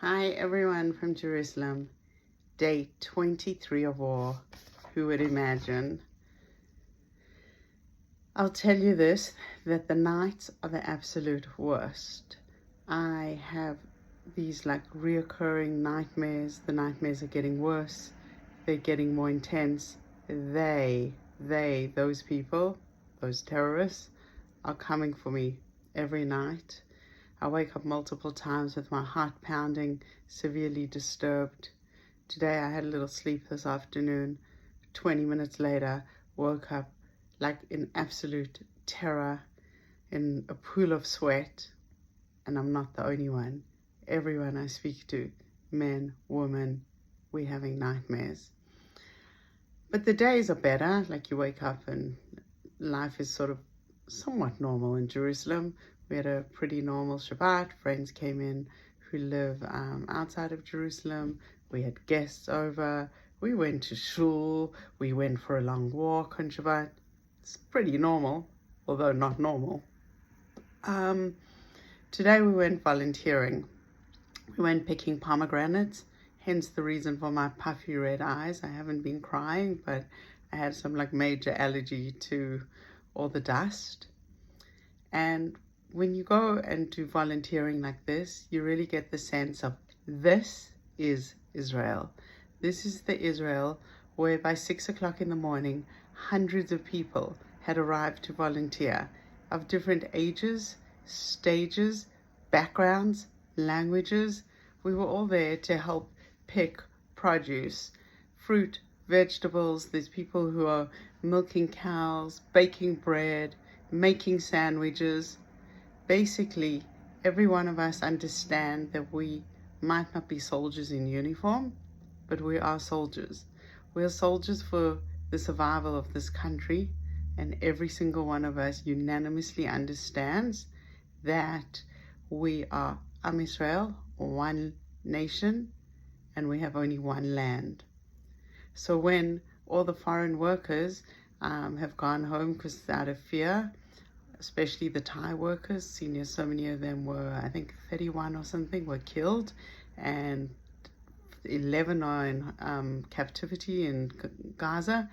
Hi everyone from Jerusalem. Day 23 of war. Who would imagine? I'll tell you this, that the nights are the absolute worst. I have these like reoccurring nightmares. The nightmares are getting worse. They're getting more intense. Those people, those terrorists, are coming for me every night. I wake up multiple times with my heart pounding, severely disturbed. Today I had a little sleep this afternoon. 20 minutes later, woke up like in absolute terror, in a pool of sweat. And I'm not the only one. Everyone I speak to, men, women, we're having nightmares. But the days are better, like you wake up and life is sort of somewhat normal in Jerusalem. We had a pretty normal Shabbat. Friends came in who live outside of Jerusalem. We had guests over. We went to shul. We went for a long walk on Shabbat. It's pretty normal, although not normal. Today we went volunteering. We went picking pomegranates, hence the reason for my puffy red eyes. I haven't been crying, but I had some like major allergy to all the dust. And when you go and do volunteering like this, you really get the sense of this is Israel. This is the Israel where by 6 o'clock in the morning, hundreds of people had arrived to volunteer of different ages, stages, backgrounds, languages. We were all there to help pick produce, fruit, vegetables. There's people who are milking cows, baking bread, making sandwiches. Basically, every one of us understand that we might not be soldiers in uniform, but we are soldiers. We are soldiers for the survival of this country, and every single one of us unanimously understands that we are Am Israel, one nation, and we have only one land. So when all the foreign workers have gone home because out of fear, especially the Thai workers, senior, so many of them were, I think 31 or something, were killed, and 11 are in captivity in Gaza.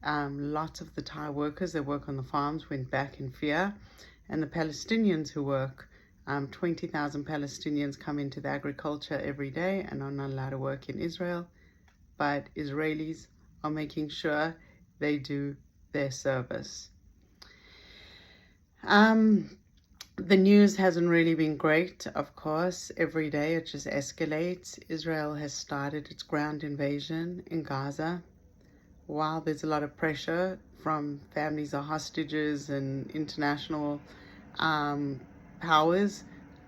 Lots of the Thai workers that work on the farms went back in fear, and the Palestinians who work, 20,000 Palestinians come into the agriculture every day and are not allowed to work in Israel, but Israelis are making sure they do their service. The news hasn't really been great, of course. Every day it just escalates. Israel has started its ground invasion in Gaza. While there's a lot of pressure from families of hostages and international powers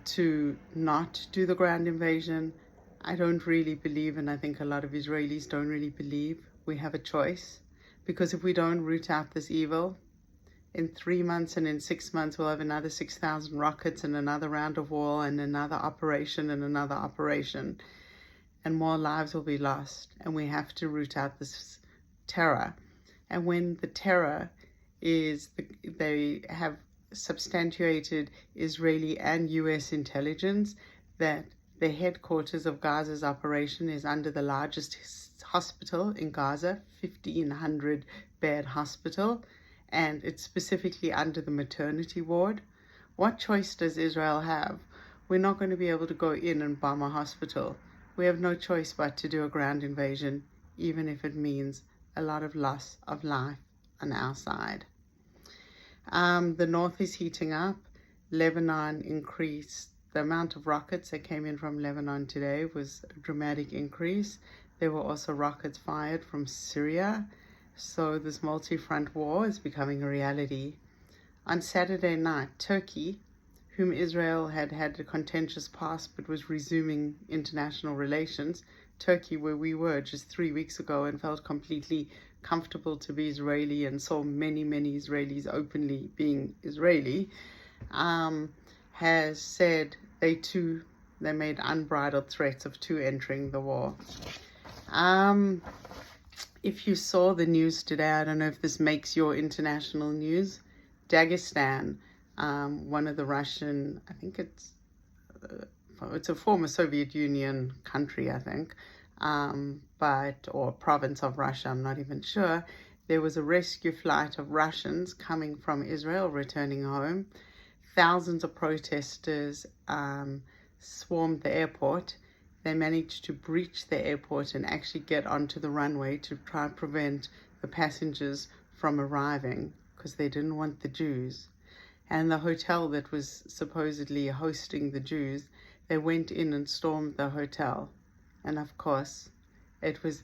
to not do the ground invasion, I don't really believe, and I think a lot of Israelis don't really believe, we have a choice. Because if we don't root out this evil, in 3 months and in 6 months, we'll have another 6,000 rockets and another round of war and another operation and another operation. And more lives will be lost. And we have to root out this terror. And when the terror is, they have substantiated Israeli and US intelligence that the headquarters of Gaza's operation is under the largest hospital in Gaza, 1,500 bed hospital, and it's specifically under the maternity ward. What choice does Israel have? We're not going to be able to go in and bomb a hospital. We have no choice but to do a ground invasion, even if it means a lot of loss of life on our side. The north is heating up. Lebanon increased. The amount of rockets that came in from Lebanon today was a dramatic increase. There were also rockets fired from Syria. So this multi-front war is becoming a reality. On Saturday night, Turkey, whom Israel had had a contentious past but was resuming international relations, Turkey, where we were just 3 weeks ago and felt completely comfortable to be Israeli and saw many Israelis openly being Israeli, has said they made unbridled threats of entering the war. If you saw the news today, I don't know if this makes your international news, Dagestan, one of the Russian, I think it's it's a former Soviet Union country, I think, or province of Russia, I'm not even sure. There was a rescue flight of Russians coming from Israel, returning home. Thousands of protesters swarmed the airport. They managed to breach the airport and actually get onto the runway to try and prevent the passengers from arriving because they didn't want the Jews. And the hotel that was supposedly hosting the Jews, they went in and stormed the hotel. And of course, it was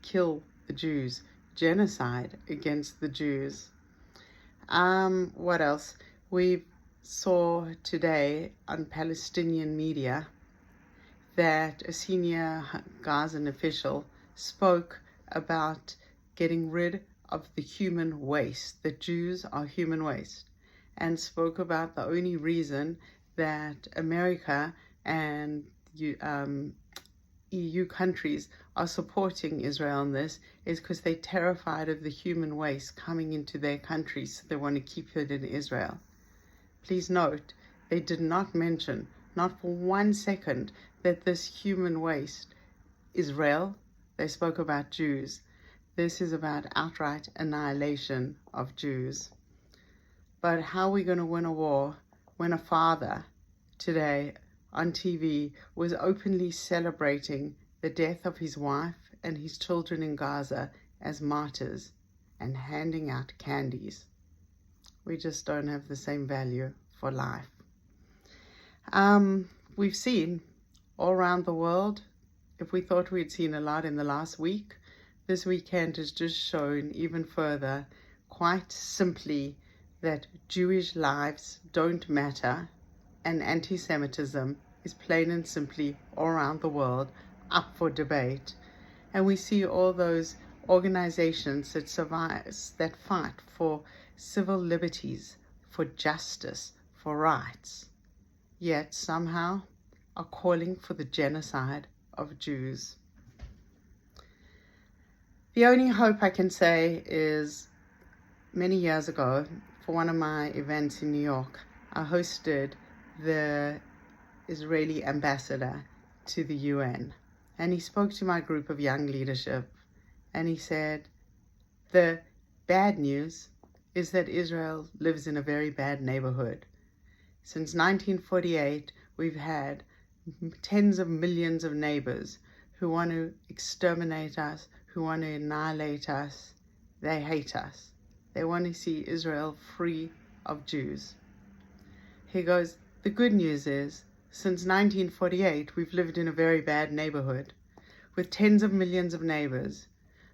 kill the Jews, genocide against the Jews. What else? We saw today on Palestinian media that a senior Gazan official spoke about getting rid of the human waste, that Jews are human waste, and spoke about the only reason that America and EU countries are supporting Israel in this is because they're terrified of the human waste coming into their countries, so they want to keep it in Israel. Please note, they did not mention, not for 1 second, that this human waste is real. They spoke about Jews. This is about outright annihilation of Jews. But how are we going to win a war when a father today on TV was openly celebrating the death of his wife and his children in Gaza as martyrs and handing out candies? We just don't have the same value for life. We've seen all around the world, if we thought we'd seen a lot in the last week, this weekend has just shown even further, quite simply, that Jewish lives don't matter, and anti-Semitism is plain and simply all around the world up for debate. And we see all those organizations that fight for civil liberties, for justice, for rights, yet somehow are calling for the genocide of Jews. The only hope I can say is many years ago, for one of my events in New York, I hosted the Israeli ambassador to the UN, and he spoke to my group of young leadership, and he said, the bad news is that Israel lives in a very bad neighborhood. Since 1948, we've had tens of millions of neighbors who want to exterminate us, who want to annihilate us. They hate us. They want to see Israel free of Jews. He goes, the good news is, since 1948, we've lived in a very bad neighborhood with tens of millions of neighbors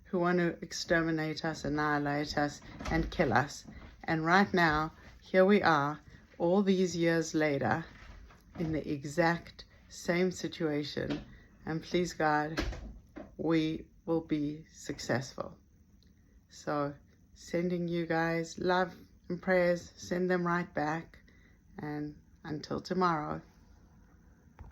who want to exterminate us, annihilate us, and kill us. And right now, here we are, all these years later, in the exact same situation. And please God, we will be successful. So, sending you guys love and prayers, send them right back. And until tomorrow.